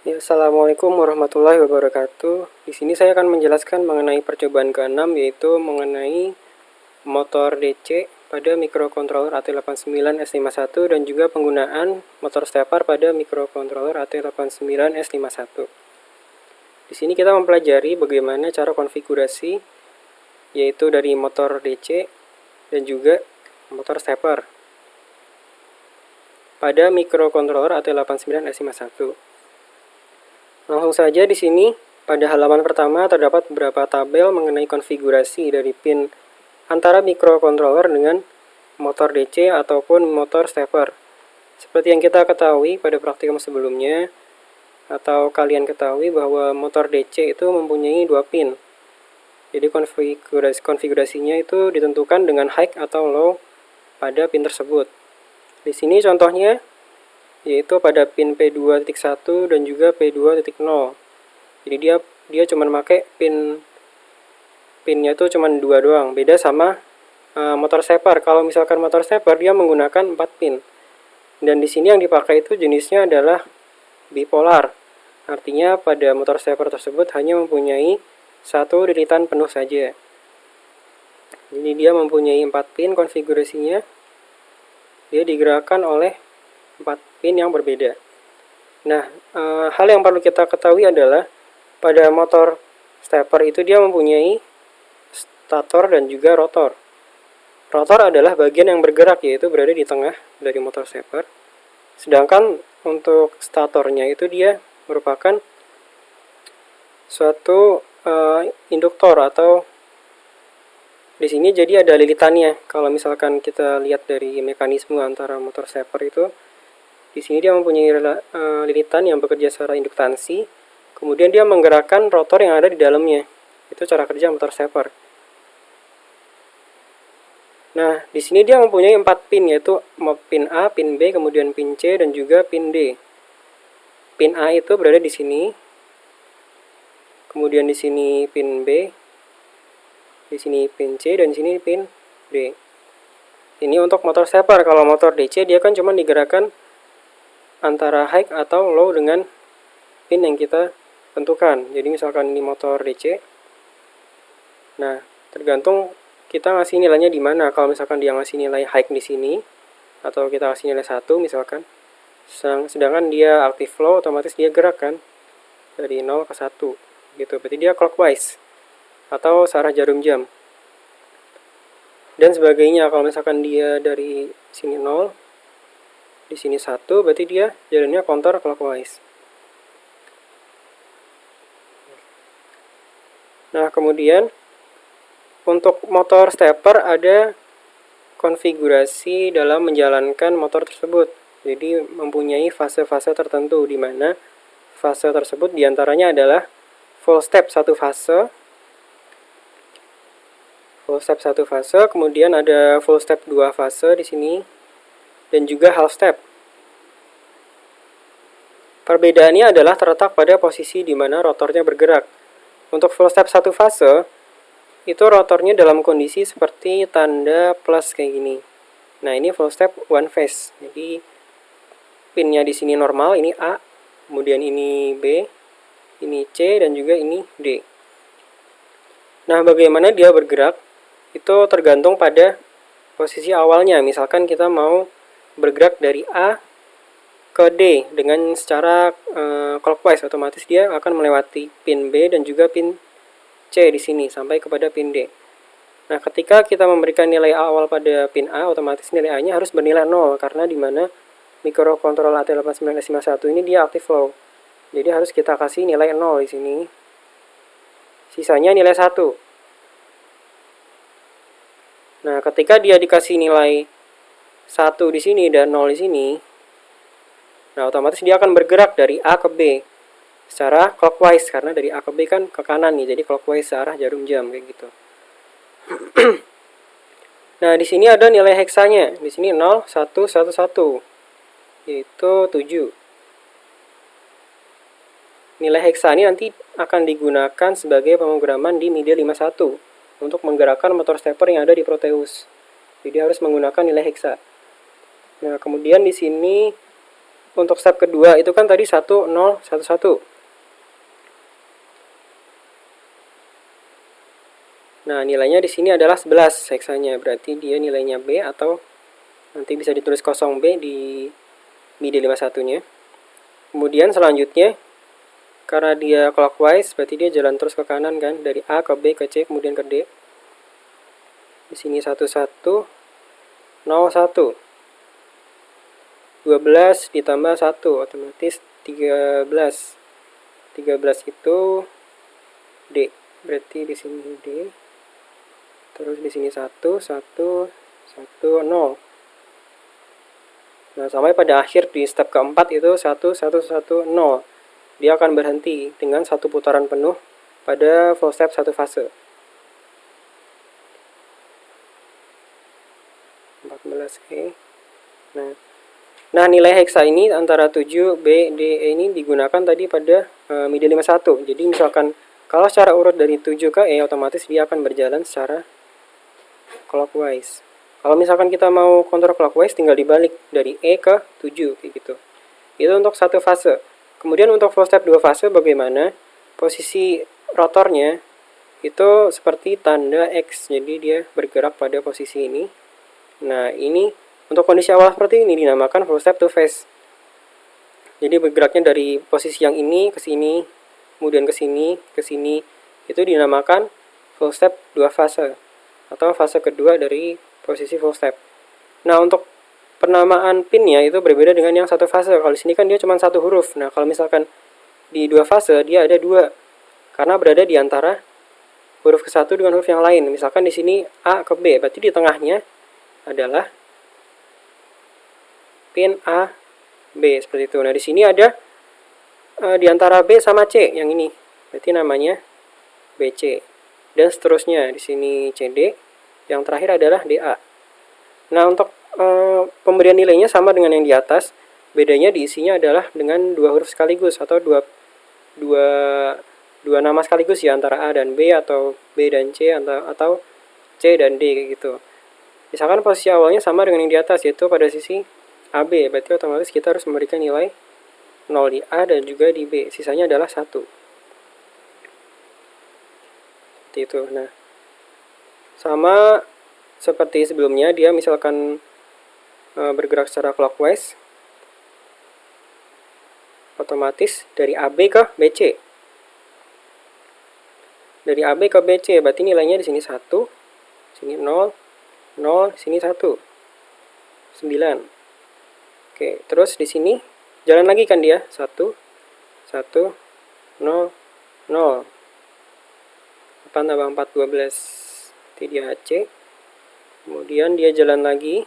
Ya, Assalamualaikum warahmatullahi wabarakatuh. Di sini saya akan menjelaskan mengenai percobaan ke-6, yaitu mengenai motor DC pada mikrokontroler AT89S51 dan juga penggunaan motor stepper pada mikrokontroler AT89S51. Di sini kita mempelajari bagaimana cara konfigurasi, yaitu dari motor DC dan juga motor stepper pada mikrokontroler AT89S51. Langsung saja di sini pada halaman pertama terdapat beberapa tabel mengenai konfigurasi dari pin antara mikrokontroler dengan motor DC ataupun motor stepper. Seperti yang kita ketahui pada praktikum sebelumnya, atau kalian ketahui bahwa motor DC itu mempunyai dua pin. Jadi konfigurasinya itu ditentukan dengan high atau low pada pin tersebut. Di sini contohnya yaitu pada pin P2.1 dan juga P2.0. Jadi dia cuma pakai pinnya itu cuma dua doang. Beda sama motor stepper. Kalau misalkan motor stepper dia menggunakan 4 pin. Dan di sini yang dipakai itu jenisnya adalah bipolar. Artinya pada motor stepper tersebut hanya mempunyai satu lilitan penuh saja. Jadi dia mempunyai 4 pin konfigurasinya. Dia digerakkan oleh 4 pin yang berbeda. Nah, hal yang perlu kita ketahui adalah pada motor stepper itu dia mempunyai stator dan juga rotor. Rotor adalah bagian yang bergerak, yaitu berada di tengah dari motor stepper. Sedangkan untuk statornya itu dia merupakan suatu induktor, atau di sini jadi ada lilitannya. Kalau misalkan kita lihat dari mekanisme antara motor stepper itu, di sini dia mempunyai lilitan yang bekerja secara induktansi, kemudian dia menggerakkan rotor yang ada di dalamnya. Itu cara kerja motor stepper. Nah, di sini dia mempunyai 4 pin, yaitu pin A, pin B, kemudian pin C, dan juga pin D. Pin A itu berada di sini, kemudian di sini pin B, di sini pin C, dan di sini pin D. Ini untuk motor stepper. Kalau motor DC dia kan cuma digerakkan antara high atau low dengan pin yang kita tentukan. Jadi misalkan ini motor DC, nah tergantung kita ngasih nilainya di mana. Kalau misalkan dia ngasih nilai high di sini, atau kita kasih nilai 1 misalkan, sedangkan dia aktif low, otomatis dia gerak kan dari 0 ke 1 gitu. Berarti dia clockwise atau searah jarum jam dan sebagainya. Kalau misalkan dia dari sini 0, di sini 1, berarti dia jalannya counter clockwise. Nah, kemudian untuk motor stepper ada konfigurasi dalam menjalankan motor tersebut. Jadi mempunyai fase-fase tertentu, di mana fase tersebut diantaranya adalah full step 1 fase, kemudian ada full step 2 fase di sini, dan juga half step. Perbedaannya adalah terletak pada posisi di mana rotornya bergerak. Untuk full step 1 fase, itu rotornya dalam kondisi seperti tanda plus kayak gini. Nah, ini full step one phase. Jadi pinnya di sini normal, ini A, kemudian ini B, ini C, dan juga ini D. Nah, bagaimana dia bergerak? Itu tergantung pada posisi awalnya. Misalkan kita mau bergerak dari A ke D dengan secara clockwise, otomatis dia akan melewati pin B dan juga pin C di sini sampai kepada pin D. Nah, ketika kita memberikan nilai awal pada pin A, otomatis nilai A-nya harus bernilai 0, karena di mana mikrokontroler AT89S51 ini dia aktif low. Jadi harus kita kasih nilai 0 di sini. Sisanya nilai 1. Nah, ketika dia dikasih nilai 1 di sini dan 0 di sini, nah otomatis dia akan bergerak dari A ke B secara clockwise, karena dari A ke B kan ke kanan nih, jadi clockwise searah jarum jam kayak gitu. Nah, di sini ada nilai heksanya. Di sini 0, 1, 1, 1, yaitu 7. Nilai heksa ini nanti akan digunakan sebagai pemrograman di MIDI 51 untuk menggerakkan motor stepper yang ada di Proteus. Jadi harus menggunakan nilai heksa. Nah, kemudian di sini untuk step kedua itu kan tadi 1, 0, 1, 1. Nah, nilainya di sini adalah 11 heksanya, berarti dia nilainya B atau nanti bisa ditulis 0B di MID51-nya. Kemudian selanjutnya, karena dia clockwise, berarti dia jalan terus ke kanan kan, dari A ke B ke C kemudian ke D. Di sini 11, 01. 12 ditambah 1 otomatis 13. 13 itu D. Berarti di sini D. Terus di sini 1, 1, 1, 0. Nah, sampai pada akhir di step keempat itu 1, 1, 1, 0. Dia akan berhenti dengan satu putaran penuh pada full step satu fase. 14E. Nah, nilai heksa ini antara 7, B, D, E ini digunakan tadi pada MIDI 51. Jadi misalkan kalau secara urut dari 7 ke E, otomatis dia akan berjalan secara clockwise. Kalau misalkan kita mau kontrol clockwise, tinggal dibalik dari E ke 7, kayak gitu. Itu untuk satu fase. Kemudian untuk full step 2 fase bagaimana? Posisi rotornya itu seperti tanda X, jadi dia bergerak pada posisi ini. Nah, ini untuk kondisi awal seperti ini dinamakan full step 2 phase. Jadi bergeraknya dari posisi yang ini ke sini, kemudian ke sini, ke sini. Itu dinamakan full step 2 fase atau fase kedua dari posisi full step. Nah, untuk penamaan pinnya itu berbeda dengan yang satu fase. Kalau di sini kan dia cuma satu huruf. Nah, kalau misalkan di 2 fase dia ada 2 karena berada di antara huruf ke satu dengan huruf yang lain. Misalkan di sini A ke B, berarti di tengahnya adalah pin A, B seperti itu. Nah, di sini ada di antara B sama C yang ini. Berarti namanya BC. Dan seterusnya di sini CD. Yang terakhir adalah DA. Nah, untuk pemberian nilainya sama dengan yang di atas. Bedanya diisinya adalah dengan dua huruf sekaligus atau dua nama sekaligus ya, antara A dan B atau B dan C atau C dan D kayak gitu. Misalkan posisi awalnya sama dengan yang di atas, yaitu pada sisi AB, berarti otomatis kita harus memberikan nilai 0 di A dan juga di B. Sisanya adalah 1. Seperti itu. Nah, sama seperti sebelumnya, dia misalkan bergerak secara clockwise, otomatis dari AB ke BC. Dari AB ke BC, berarti nilainya di sini 1, sini 0, 0, sini 1. 9. Oke, terus di sini jalan lagi kan dia, 1, 1, 0, 0. 8 tambah 4, 12. Nanti dia HC. Kemudian dia jalan lagi.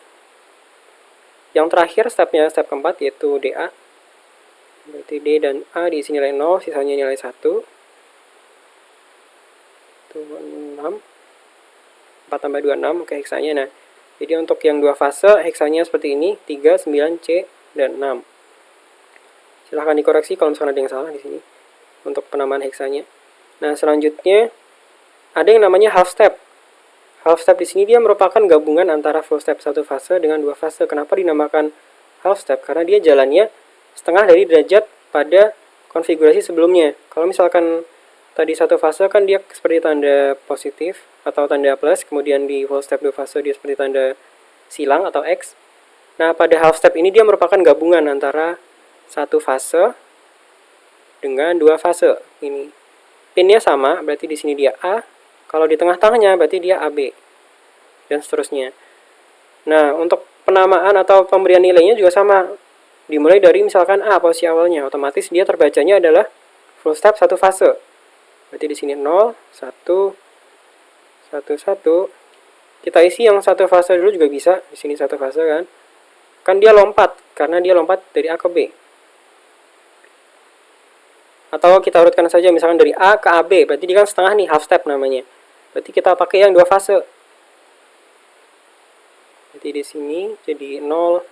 Yang terakhir stepnya, step keempat, yaitu DA. Berarti D dan A diisi nilai 0, sisanya nilai 1. Itu 6. 4 tambah 2, 6. Oke, heksanya. Nah, jadi untuk yang dua fase, heksanya seperti ini, 3, 9, C, dan 6. Silahkan dikoreksi kalau misalnya ada yang salah di sini untuk penamaan heksanya. Nah, selanjutnya ada yang namanya half step. Half step di sini dia merupakan gabungan antara full step satu fase dengan dua fase. Kenapa dinamakan half step? Karena dia jalannya setengah dari derajat pada konfigurasi sebelumnya. Kalau misalkan tadi satu fase kan dia seperti tanda positif atau tanda plus, kemudian di full step 2 fase dia seperti tanda silang atau X. Nah, pada half step ini dia merupakan gabungan antara satu fase dengan dua fase ini. Pinnya sama, berarti di sini dia A. Kalau di tengah-tengahnya berarti dia AB. Dan seterusnya. Nah, untuk penamaan atau pemberian nilainya juga sama. Dimulai dari misalkan A posisi awalnya, otomatis dia terbacanya adalah full step satu fase. Berarti di sini 0, 1, 1, 1. Kita isi yang satu fase dulu juga bisa. Di sini satu fase kan. Kan dia lompat, karena dia lompat dari A ke B. Atau kita urutkan saja misalkan dari A ke AB, berarti dia kan setengah nih, half step namanya. Berarti kita pakai yang dua fase. Jadi di sini jadi 0,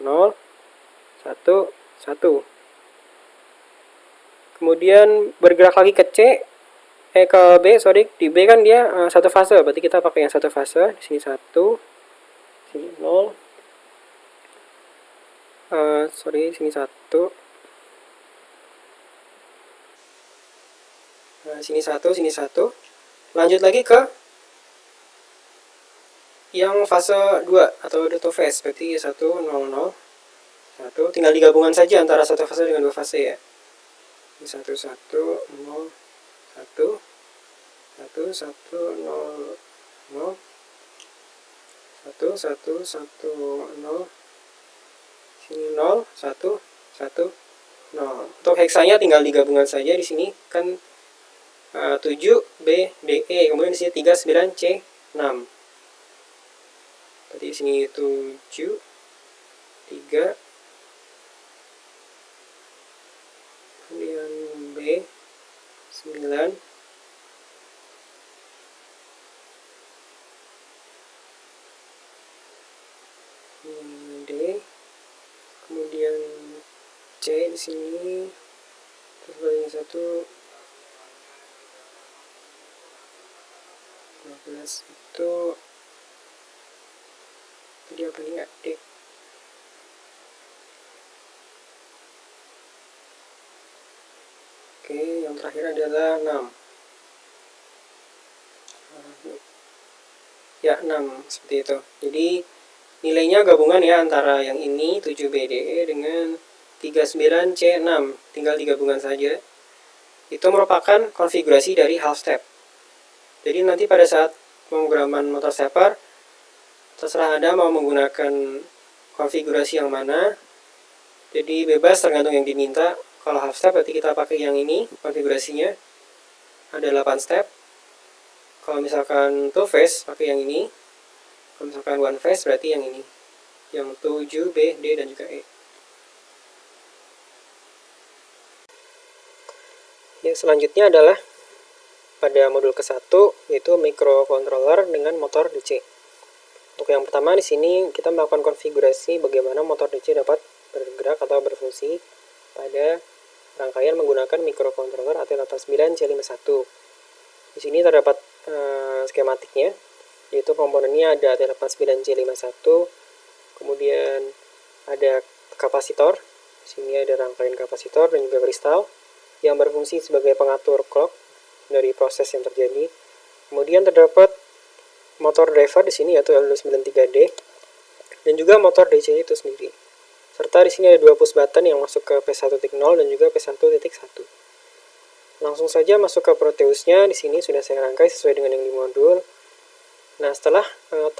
0, 1, 1. Kemudian bergerak lagi ke C, ke B, sorry, di B kan dia satu fase, berarti kita pakai yang satu fase. Di sini 1, sini 0. sorry, sini 1. Nah, sini 1, sini 1. Lanjut lagi ke yang fase 2 atau auto phase, berarti 1, 0, 0, 1. Tinggal digabungan saja antara satu fase dengan dua fase ya. 1, 1, 0, 1, 1, 1, 0, 0, 1, 1, 1, 0, sini 0, 1, 1, 0. Untuk heksanya tinggal digabungan saja di sini kan 7 B D E, kemudian di sini 3 9 C 6. Berarti di sini 7 3, kemudian B 9, D, kemudian C di sini, terus bagian 1 12 itu tadi apa nih, D. Oke, yang terakhir adalah 6. Ya, 6 seperti itu. Jadi nilainya gabungan ya antara yang ini 7 BDE dengan 39 C6, tinggal digabungan saja. Itu merupakan konfigurasi dari half step. Jadi nanti pada saat pemrograman motor stepper, terserah Anda mau menggunakan konfigurasi yang mana. Jadi bebas tergantung yang diminta. Kalau half step berarti kita pakai yang ini konfigurasinya. Ada 8 step. Kalau misalkan two phase pakai yang ini. Kalau misalkan one phase berarti yang ini. Yang 7, B, D, dan juga E. Ya, selanjutnya adalah pada modul ke-1 yaitu microcontroller dengan motor DC. Untuk yang pertama di sini kita melakukan konfigurasi bagaimana motor DC dapat bergerak atau berfungsi pada rangkaian menggunakan microcontroller AT89C51. Di sini terdapat skematiknya, yaitu komponennya ada AT89C51, kemudian ada kapasitor. Di sini ada rangkaian kapasitor dan juga kristal yang berfungsi sebagai pengatur clock dari proses yang terjadi. Kemudian terdapat motor driver di sini yaitu L93D dan juga motor DC itu sendiri. Serta di sini ada 2 push button yang masuk ke P1.0 dan juga P1.1. Langsung saja masuk ke Proteusnya. Di sini sudah saya rangkai sesuai dengan yang di modul. Nah, setelah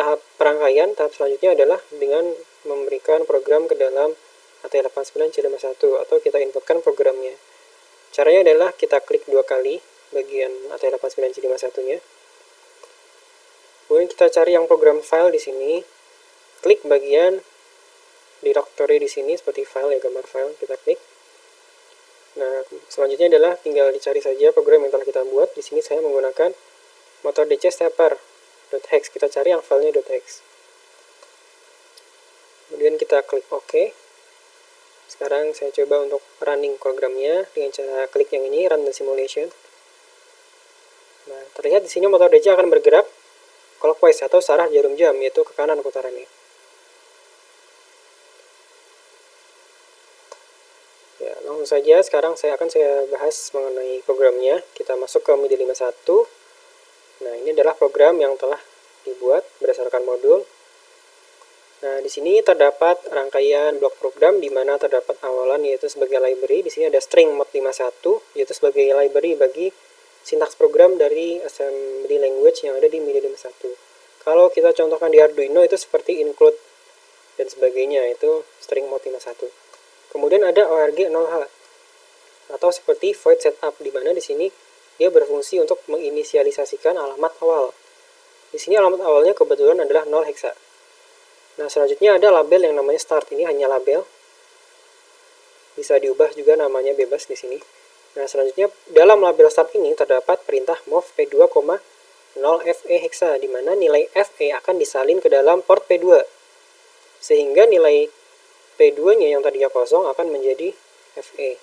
tahap perangkaian, tahap selanjutnya adalah dengan memberikan program ke dalam AT89C51 atau kita inputkan programnya. Caranya adalah kita klik 2 kali bagian AT89C51-nya. Kemudian kita cari yang program file di sini. Klik bagian directory di sini seperti file ya, gambar file kita klik. Nah, selanjutnya adalah tinggal dicari saja program yang telah kita buat. Di sini saya menggunakan motor DC stepper.hex. Kita cari yang filenya .hex. Kemudian kita klik OK. Sekarang saya coba untuk running programnya dengan cara klik yang ini, run the simulation. Nah, terlihat di sini motor DC akan bergerak clockwise atau searah jarum jam, yaitu ke kanan putarannya. Ya, langsung saja sekarang saya bahas mengenai programnya. Kita masuk ke MIDI 51. Nah, ini adalah program yang telah dibuat berdasarkan modul. Nah, di sini terdapat rangkaian blok program di mana terdapat awalan yaitu sebagai library. Di sini ada string mod 51 yaitu sebagai library bagi sintaks program dari assembly language yang ada di MIDI 51. Kalau kita contohkan di Arduino itu seperti include dan sebagainya, itu string mod 51. Kemudian ada org 0h atau seperti void setup di mana di sini dia berfungsi untuk menginisialisasikan alamat awal. Di sini alamat awalnya kebetulan adalah 0 hexa. Nah, selanjutnya ada label yang namanya start. Ini hanya label. Bisa diubah juga namanya bebas di sini. Nah, selanjutnya dalam label start ini terdapat perintah mov P2,0FE hexa di mana nilai FE akan disalin ke dalam port P2. Sehingga nilai P2-nya yang tadinya kosong akan menjadi FE.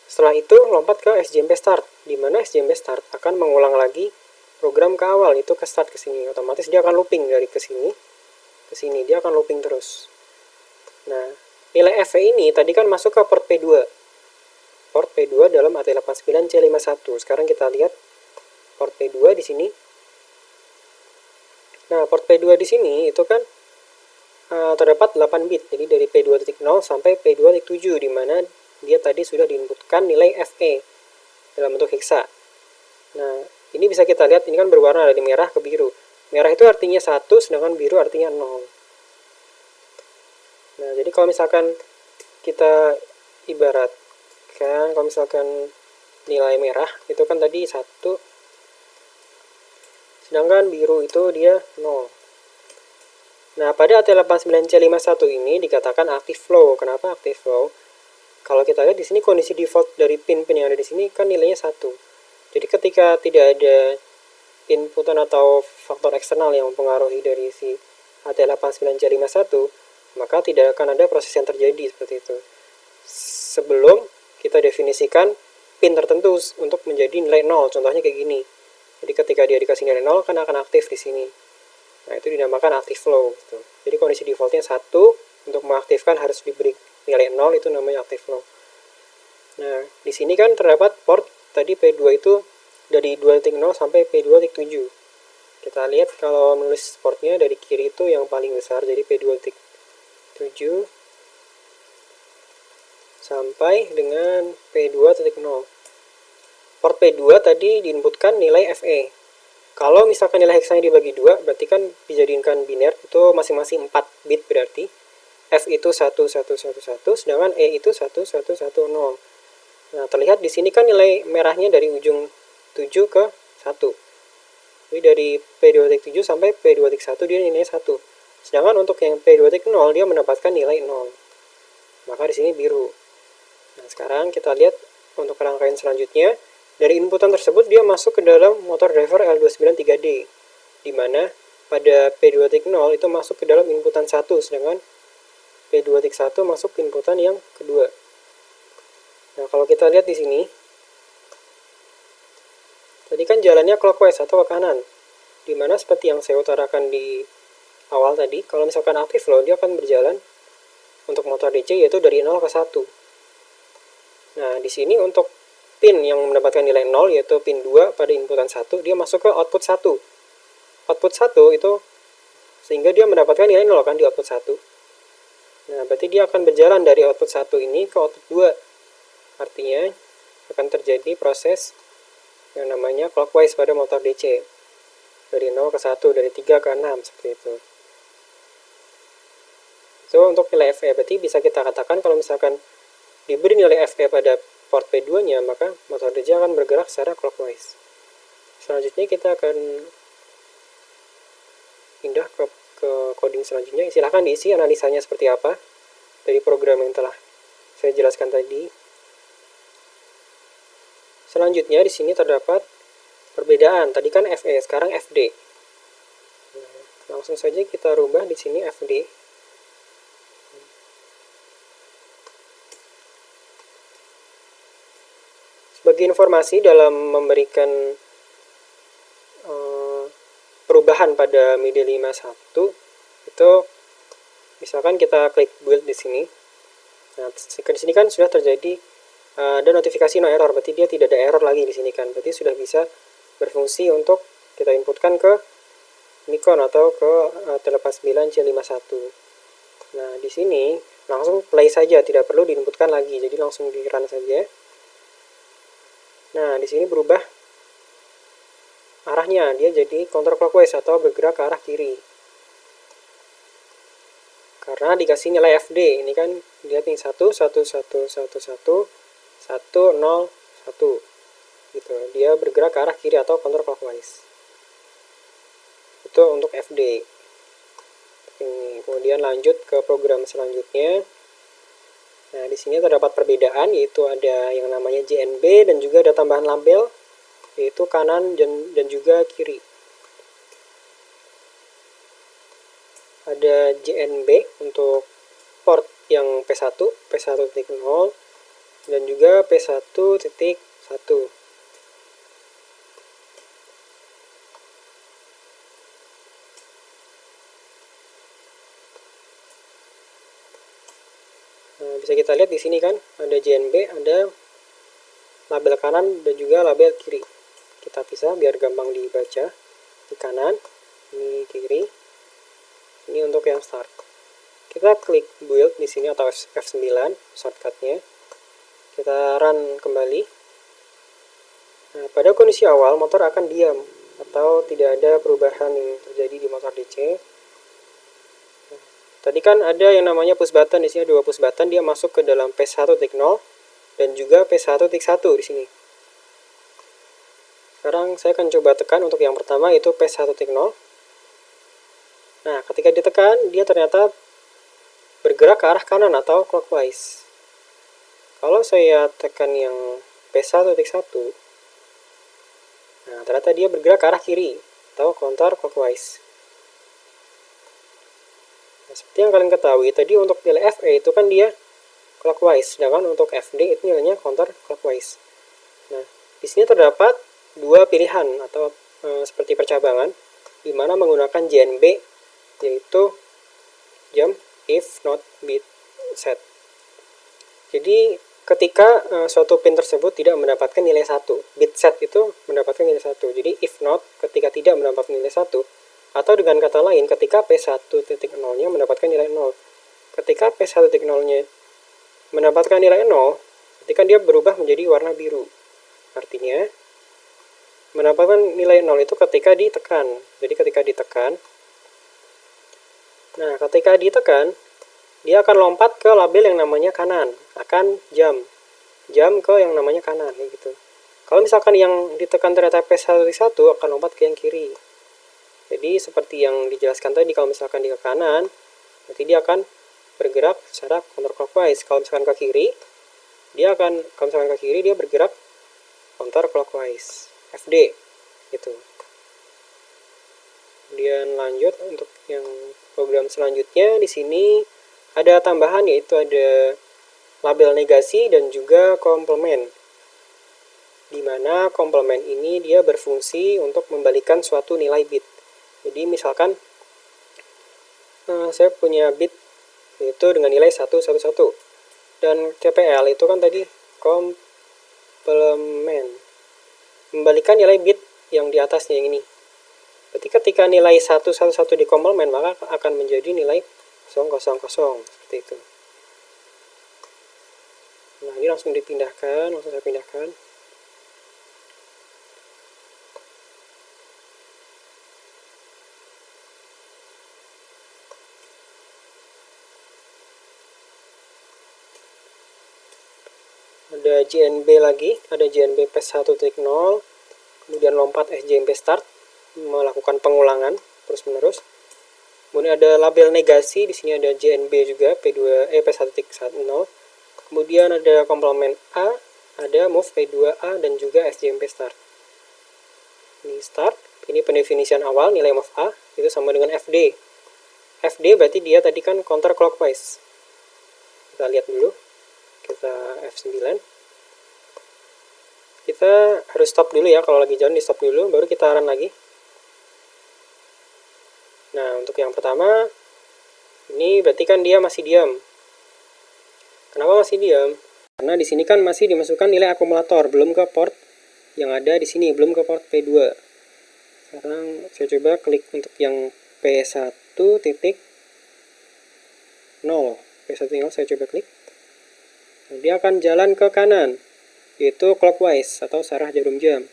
Setelah itu lompat ke SJMP start di mana SJMP start akan mengulang lagi program ke awal, itu ke start ke sini. Otomatis dia akan looping dari ke sini ke sini, dia akan looping terus. Nah, nilai FE ini tadi kan masuk ke port P2. Port P2 dalam AT89C51. Sekarang kita lihat port P2 di sini. Nah, port P2 di sini itu kan terdapat 8 bit. Jadi dari P2.0 sampai P2.7 di mana dia tadi sudah diinputkan nilai FE dalam bentuk heksa. Nah, ini bisa kita lihat ini kan berwarna dari merah ke biru. Merah itu artinya 1, sedangkan biru artinya 0. Nah, jadi kalau misalkan kita ibaratkan, kalau misalkan nilai merah itu kan tadi 1, sedangkan biru itu dia 0. Nah, pada AT89C51 ini dikatakan active flow. Kenapa active flow? Kalau kita lihat di sini kondisi default dari pin-pin yang ada di sini kan nilainya 1. Jadi ketika tidak ada inputan atau faktor eksternal yang mempengaruhi dari si AT89C51, maka tidak akan ada proses yang terjadi seperti itu. Sebelum kita definisikan pin tertentu untuk menjadi nilai 0, contohnya kayak gini. Jadi ketika dia dikasih nilai 0 kan akan aktif di sini. Nah, itu dinamakan active flow gitu. Jadi kondisi defaultnya 1, untuk mengaktifkan harus diberi nilai 0, itu namanya active flow. Nah, di sini kan terdapat port tadi P2 itu dari 2.0 sampai P2.7. Kita lihat kalau menulis portnya dari kiri itu yang paling besar, jadi P2.7 sampai dengan P2.0. Port P2 tadi diinputkan nilai FE. Kalau misalkan nilai heksanya dibagi 2, berarti kan dijadikan biner, itu masing-masing 4 bit berarti. F itu 1111, sedangkan E itu 1110. Nah, terlihat di sini kan nilai merahnya dari ujung 7 ke 1. Jadi dari P2.7 sampai P2.1 dia nilai 1. Sedangkan untuk yang P2.0 dia mendapatkan nilai 0. Maka di sini biru. Nah, sekarang kita lihat untuk rangkaian selanjutnya. Dari inputan tersebut dia masuk ke dalam motor driver L293D, di mana pada P2.0 itu masuk ke dalam inputan 1, sedangkan P2.1 masuk ke inputan yang kedua. Nah, kalau kita lihat di sini, tadi kan jalannya clockwise atau ke kanan, di mana seperti yang saya utarakan di awal tadi, kalau misalkan aktif flow dia akan berjalan untuk motor DC yaitu dari 0 ke 1. Nah, di sini untuk pin yang mendapatkan nilai 0 yaitu pin 2 pada inputan 1, dia masuk ke output 1. Output 1 itu sehingga dia mendapatkan nilai 0 kan di output 1. Nah, berarti dia akan berjalan dari output 1 ini ke output 2. Artinya akan terjadi proses yang namanya clockwise pada motor DC. Dari 0 ke 1, dari 3 ke 6 seperti itu. So, untuk nilai FE berarti bisa kita katakan kalau misalkan diberi nilai FE pada port P2-nya, maka motor DC akan bergerak secara clockwise. Selanjutnya kita akan pindah ke coding selanjutnya. Silahkan diisi analisanya seperti apa dari program yang telah saya jelaskan tadi. Selanjutnya di sini terdapat perbedaan. Tadi kan FE, sekarang FD. Nah, langsung saja kita rubah di sini FD. Sebagai informasi dalam memberikan perubahan pada MIDI 51 itu misalkan kita klik build di sini. Nah, di sini kan sudah terjadi ada notifikasi no error, berarti dia tidak ada error lagi di sini kan. Berarti sudah bisa berfungsi untuk kita inputkan ke Nikon atau ke T89C51. Nah, di sini langsung play saja, tidak perlu diinputkan lagi. Jadi langsung di run saja. Nah, di sini berubah arahnya, dia jadi counterclockwise atau bergerak ke arah kiri. Karena dikasih nilai FD, ini kan lihat nih 1 1 1 1 1 1 1 0 1 gitu. Dia bergerak ke arah kiri atau counterclockwise. Itu untuk FD. Kemudian lanjut ke program selanjutnya. Nah, di sini terdapat perbedaan, yaitu ada yang namanya JNB dan juga ada tambahan label, yaitu kanan dan juga kiri. Ada JNB untuk port yang P1, P1.0, dan juga P1.1. bisa kita lihat di sini kan, ada JNB, ada label kanan dan juga label kiri. Kita pisah biar gampang dibaca. Di kanan, ini kiri. Ini untuk yang start. Kita klik build di sini atau F9 shortcutnya. Kita run kembali. Nah, pada kondisi awal motor akan diam atau tidak ada perubahan yang terjadi di motor DC. Tadi kan ada yang namanya push button, di sini ada 2 push button, dia masuk ke dalam P1.0 dan juga P1.1 di sini. Sekarang saya akan coba tekan untuk yang pertama, itu P1.0. Nah, ketika ditekan, dia ternyata bergerak ke arah kanan atau clockwise. Kalau saya tekan yang P1.1, nah ternyata dia bergerak ke arah kiri atau counter clockwise. Nah, seperti yang kalian ketahui, tadi untuk nilai FE itu kan dia clockwise, sedangkan untuk FD itu nilainya counter clockwise. Nah, di sini terdapat 2 pilihan atau seperti percabangan, di mana menggunakan JNB, yaitu jump, if, not, bit, set. Jadi, ketika suatu pin tersebut tidak mendapatkan nilai 1, bit set itu mendapatkan nilai 1. Jadi, if not, ketika tidak mendapatkan nilai 1, atau dengan kata lain, ketika P1.0-nya mendapatkan nilai 0. Ketika P1.0-nya mendapatkan nilai 0, ketika dia berubah menjadi warna biru. Artinya, mendapatkan nilai 0 itu ketika ditekan. Jadi ketika ditekan, nah ketika ditekan, dia akan lompat ke label yang namanya kanan. Akan jump ke yang namanya kanan, gitu. Kalau misalkan yang ditekan ternyata P1.1 akan lompat ke yang kiri. Jadi seperti yang dijelaskan tadi, kalau misalkan di ke kanan, nanti dia akan bergerak secara counterclockwise. Kalau misalkan ke kiri, dia bergerak counterclockwise. FD, gitu. Kemudian lanjut untuk yang program selanjutnya, di sini ada tambahan, yaitu ada label negasi dan juga komplement. Di mana komplement ini dia berfungsi untuk membalikan suatu nilai bit. Jadi misalkan saya punya bit yaitu dengan nilai 111, dan TPL itu kan tadi komplement, membalikan nilai bit yang di atasnya yang ini. Berarti ketika nilai 111 di komplement, maka akan menjadi nilai 000, seperti itu. Nah, ini langsung saya pindahkan. Ada JNB lagi, ada JNB P1.0, kemudian lompat SJMP start, melakukan pengulangan terus-menerus. Kemudian ada label negasi, di sini ada JNB juga P1.10. Kemudian ada komplement A, ada move P2A dan juga SJMP start. Ini start, ini pendefinisian awal nilai move A itu sama dengan FD. FD berarti dia tadi kan counter clockwise. Kita lihat dulu. Kita F9. Kita harus stop dulu ya, kalau lagi jalan di stop dulu, baru kita run lagi. Nah, untuk yang pertama, ini berarti kan dia masih diam. Kenapa masih diam? Karena di sini kan masih dimasukkan nilai akumulator, belum ke port yang ada di sini, belum ke port P2. Sekarang saya coba klik untuk yang P1.0. P1.0 saya coba klik. Dia akan jalan ke kanan, yaitu clockwise atau searah jarum jam.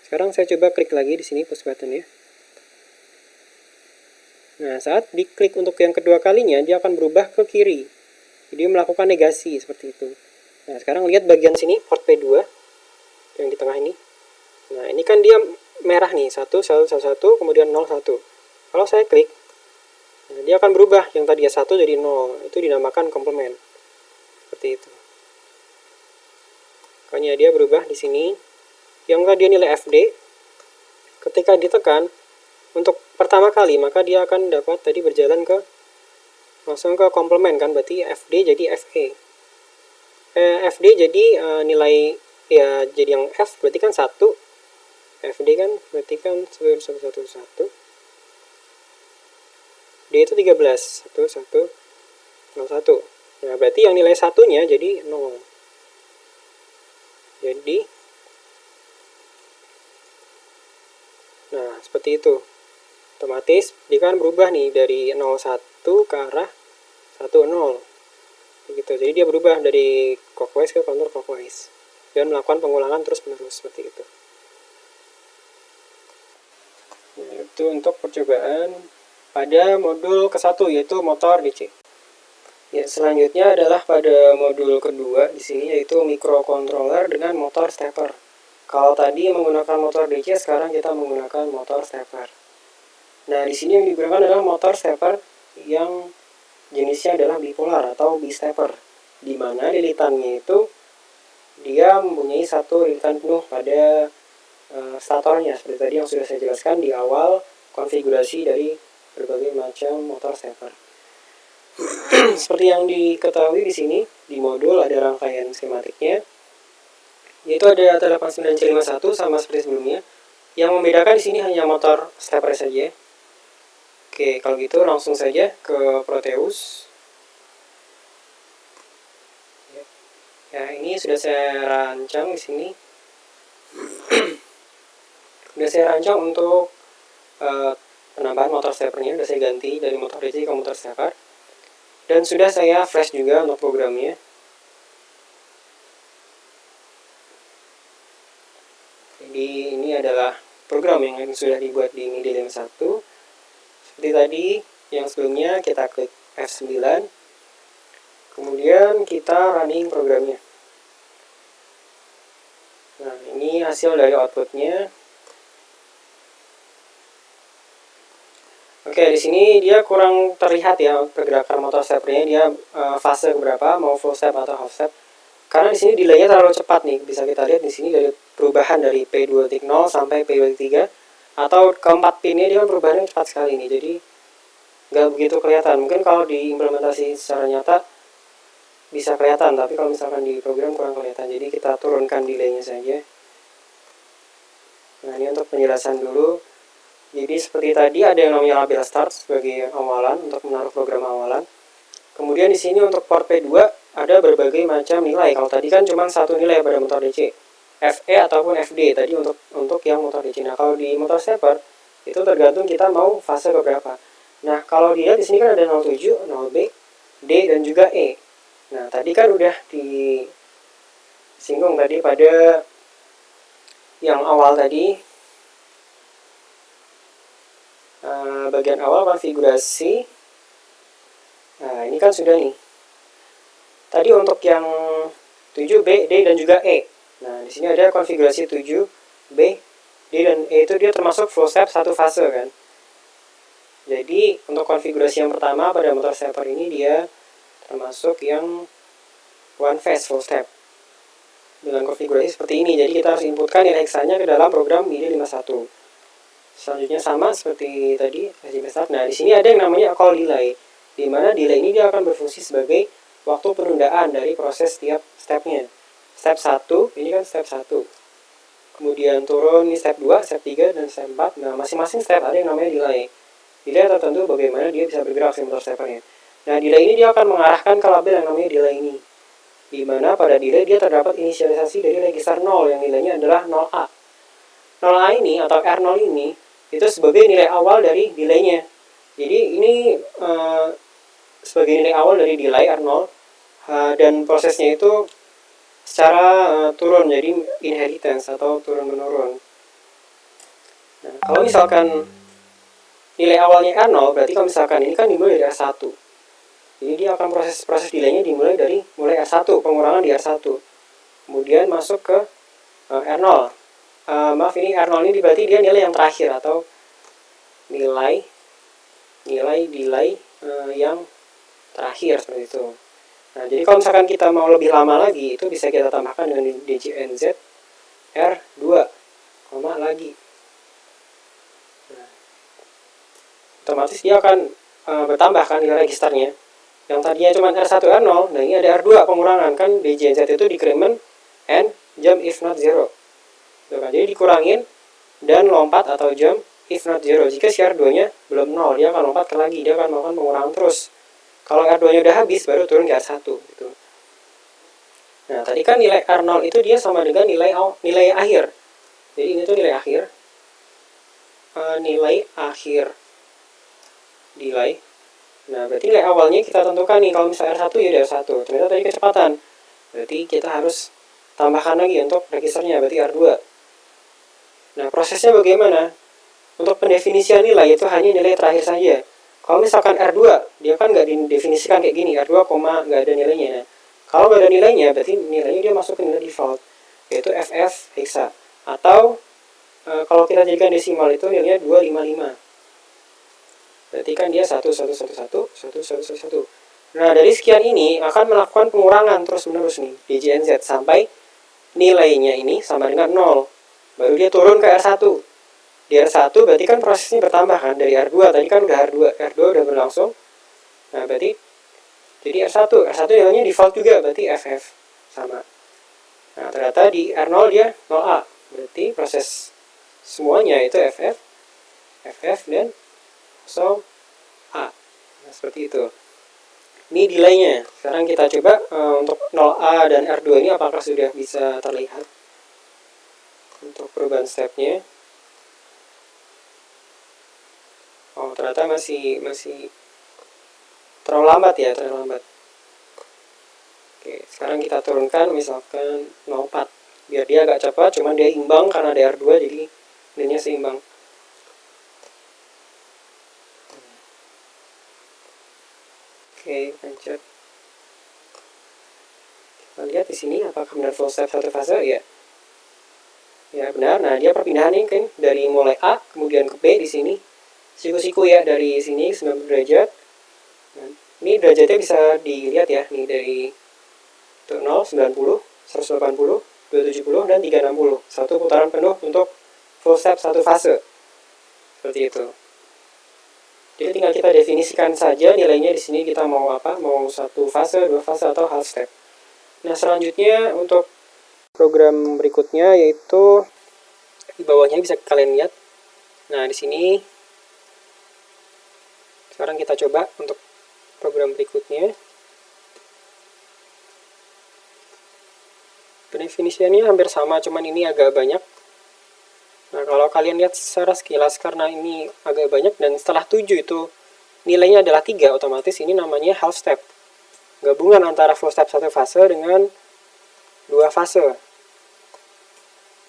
Sekarang saya coba klik lagi di sini push button ya. Nah, saat diklik untuk yang kedua kalinya, dia akan berubah ke kiri. Jadi melakukan negasi seperti itu. Nah, sekarang lihat bagian sini port P2 yang di tengah ini. Nah, ini kan dia merah nih, 1, 1, 1, kemudian 0, 1. Kalau saya klik, nah, dia akan berubah, yang tadinya 1 jadi 0. Itu dinamakan komplement. Seperti itu. Makanya dia berubah di sini. Yang tadi nilai FD, ketika ditekan untuk pertama kali, maka dia akan dapat tadi berjalan ke langsung ke komplement kan, berarti FD jadi FE. FD jadi nilai ya jadi yang F berarti kan 1. FD kan berarti kan 111. D itu 13, 1, 1, 0, 1. Nah, berarti yang nilai satunya jadi 0. Jadi, nah seperti itu. Otomatis dia kan berubah nih dari 01 ke arah 10. Begitu. Jadi dia berubah dari clockwise ke counter clockwise dan melakukan pengulangan terus menerus seperti itu. Nah, itu untuk percobaan pada modul ke-1 yaitu motor DC. Ya, selanjutnya adalah pada modul kedua di sini yaitu microcontroller dengan motor stepper. Kalau tadi menggunakan motor DC, sekarang kita menggunakan motor stepper. Nah, di sini yang digunakan adalah motor stepper yang jenisnya adalah bipolar atau bistepper, di mana lilitannya itu dia mempunyai satu lilitan penuh pada statornya, seperti tadi yang sudah saya jelaskan di awal konfigurasi dari berbagai macam motor stepper. Seperti yang diketahui di sini, di modul ada rangkaian skematiknya, yaitu ada T89C51 sama seperti sebelumnya. Yang membedakan di sini hanya motor stepper saja. Oke, kalau gitu langsung saja ke Proteus. Ya, ini sudah saya rancang di sini. Sudah saya rancang untuk penambahan motor steppernya, sudah saya ganti dari motor DC ke motor stepper. Dan sudah saya flash juga untuk programnya. Jadi ini adalah program yang sudah dibuat di MIDI 51. Seperti tadi yang sebelumnya kita klik F9. Kemudian kita running programnya. Nah, ini hasil dari outputnya. Oke, di sini dia kurang terlihat ya pergerakan motor steppernya, dia fase berapa, mau full step atau half step. Karena di sini delaynya terlalu cepat nih, bisa kita lihat di sini dari perubahan dari P2.0 sampai P2.3 atau keempat pinnya dia perubahannya cepat sekali nih, jadi nggak begitu kelihatan. Mungkin kalau diimplementasi secara nyata bisa kelihatan, tapi kalau misalkan di program kurang kelihatan. Jadi kita turunkan delaynya saja. Nah, ini untuk penjelasan dulu. Jadi seperti tadi ada yang namanya label start sebagai awalan untuk menaruh program awalan. Kemudian di sini untuk port P2 ada berbagai macam nilai. Kalau tadi kan cuma satu nilai pada motor DC, FE ataupun FD tadi untuk yang motor DC. Nah, kalau di motor stepper itu tergantung kita mau fase keberapa. Nah, kalau dilihat di sini kan ada 07, 0B, D dan juga E. Nah, tadi kan udah disinggung tadi pada yang awal tadi, bagian awal konfigurasi. Nah, ini kan sudah nih. Tadi untuk yang 7B, D dan juga E. Nah, di sini ada konfigurasi 7B, D dan E itu dia termasuk full step satu fase kan. Jadi untuk konfigurasi yang pertama pada motor stepper ini dia termasuk yang one phase full step dengan konfigurasi seperti ini. Jadi kita harus inputkan nilai heksanya ke dalam program MIDI 51. Selanjutnya sama seperti tadi FSD start. Nah, di sini ada yang namanya call delay, di mana delay ini dia akan berfungsi sebagai waktu penundaan dari proses setiap stepnya. Step 1, ini kan step 1. Kemudian turun ini step 2, step 3, dan step 4. Nah, masing-masing step ada yang namanya delay. Delay tertentu bagaimana dia bisa bergerak si motor steppernya. Nah, delay ini dia akan mengarahkan ke label yang namanya delay ini, di mana pada delay dia terdapat inisialisasi dari register 0 yang nilainya adalah 0A. 0A ini atau R0 ini itu sebagai nilai awal dari delaynya. Jadi ini sebagai nilai awal dari delay R0, dan prosesnya itu secara turun, jadi inheritance atau turun-menurun. Nah, kalau misalkan nilai awalnya R0, berarti kalau misalkan ini kan dimulai dari R1. Jadi dia akan proses delaynya dimulai dari R1, pengurangan di R1. Kemudian masuk ke R0. Maaf, ini R0 ini berarti dia nilai yang terakhir atau nilai delay yang terakhir seperti itu. Nah, jadi kalau misalkan kita mau lebih lama lagi, itu bisa kita tambahkan dengan DJNZ R2, lagi. Nah, otomatis dia akan bertambah kan nilai registernya. Yang tadinya cuma R1 R0, nah ini ada R2 pengurangan kan. DJNZ itu decrement and jump if not zero. Jadi dikurangin dan lompat atau jump if not zero. Jika si R2 nya belum 0, dia akan lompat ke lagi, dia akan melakukan pengurangan terus Kalau R2-nya udah habis, baru turun ke R1 gitu. Nah, tadi kan nilai R0 itu dia sama dengan nilai akhir. Jadi ini tuh nilai akhir. Nilai akhir delay. Nah, berarti nilai awalnya kita tentukan nih. Kalau misalnya R1 ya udah R1. Ternyata tadi kecepatan. Berarti kita harus tambahkan lagi untuk registernya, berarti R2. Nah, prosesnya bagaimana? Untuk pendefinisian nilai itu hanya nilai terakhir saja. Kalau misalkan R2, dia kan nggak didefinisikan kayak gini, R2, nggak ada nilainya. Nah, kalau nggak ada nilainya, berarti nilainya dia masuk ke nilai default, yaitu FF hexa. Atau kalau kita jadikan desimal itu nilainya 255. Berarti kan dia 1111, 1111. Nah, dari sekian ini akan melakukan pengurangan terus-menerus nih, DJNZ, sampai nilainya ini sama dengan 0. Baru dia turun ke R1. Di R1 berarti kan prosesnya bertambah kan, dari R2 tadi kan udah R2 udah berlangsung. Nah, berarti jadi R1 nilainya default juga, berarti FF sama. Nah, ternyata di R0 dia 0A. Berarti proses semuanya itu FF dan 0A. Nah, seperti itu. Ini delaynya. Sekarang kita coba untuk 0A dan R2 ini apakah sudah bisa terlihat untuk perubahan stepnya. Oh, ternyata masih terlalu lambat ya, terlalu lambat. Oke, sekarang kita turunkan misalkan 0,4. Biar dia agak cepat, cuman dia imbang karena ada R2, jadi nilainya seimbang. Oke, pencet. Kita lihat di sini apakah benar full step satu fase ya. Ya benar. Nah, dia perpindahan ini kan dari mulai A kemudian ke B di sini. Siku-siku ya, dari sini 90 derajat. Nah, ini derajatnya bisa dilihat ya, nih dari 0, 90, 180, 270 dan 360. Satu putaran penuh untuk full step satu fase. Seperti itu. Jadi tinggal kita definisikan saja nilainya di sini kita mau apa, mau satu fase, dua fase atau half step. Nah, selanjutnya untuk program berikutnya yaitu di bawahnya bisa kalian lihat. Nah, di sini sekarang kita coba untuk program berikutnya. Pendefinisiannya hampir sama, cuman ini agak banyak. Nah, kalau kalian lihat secara sekilas, karena ini agak banyak dan setelah 7 itu nilainya adalah 3, otomatis ini namanya half step. Gabungan antara full step satu fase dengan dua fase.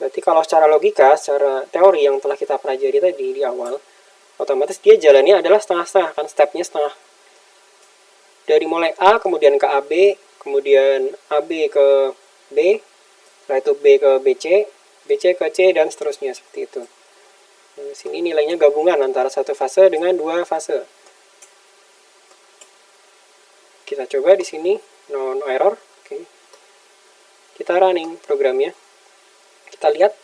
Berarti kalau secara logika, secara teori yang telah kita pelajari tadi di awal, otomatis dia jalannya adalah setengah-setengah, kan stepnya setengah. Dari mulai A, kemudian ke AB, kemudian AB ke B, setelah itu B ke BC, BC ke C, dan seterusnya seperti itu. Nah, di sini nilainya gabungan antara satu fase dengan dua fase. Kita coba di sini no error. Oke. Kita running programnya. Kita lihat.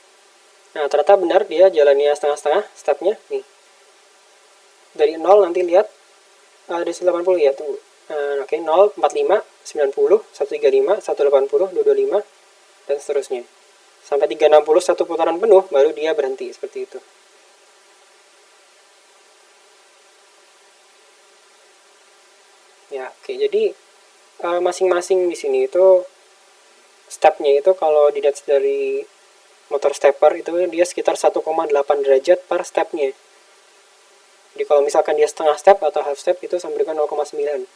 Nah, ternyata benar dia jalannya setengah-setengah stepnya nih. Dari 0 nanti lihat ada 180 ya, tunggu. Nah, oke, 0, 45, 90, 135, 180, 225 dan seterusnya. Sampai 360 satu putaran penuh baru dia berhenti seperti itu. Ya, oke. Jadi masing-masing di sini itu stepnya itu kalau dilihat dari motor stepper itu dia sekitar 1,8 derajat per stepnya. Jadi kalau misalkan dia setengah step atau half step itu sama dengan 0,9.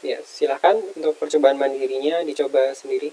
Ya, silahkan untuk percobaan mandirinya dicoba sendiri.